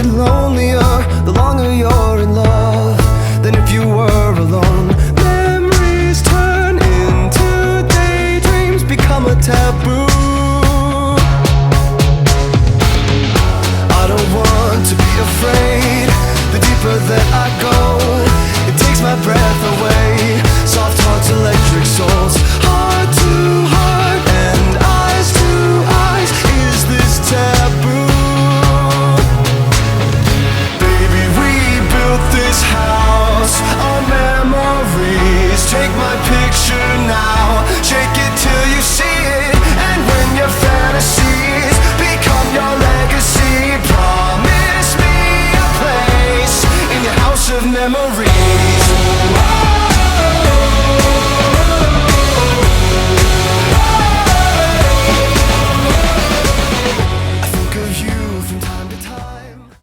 get lonelier the longer you're in love than if you were alone. Memories turn into daydreams, become a taboo. I don't want to be afraid. The deeper that I go, it takes my breath away. Soft hearts, electric souls, heart to heart and eyes to eyes. Is this taboo? Baby, we built this house on memories. Take my picture now, shake it till you see it. And when your fantasies become your legacy, promise me a place in your house of memories.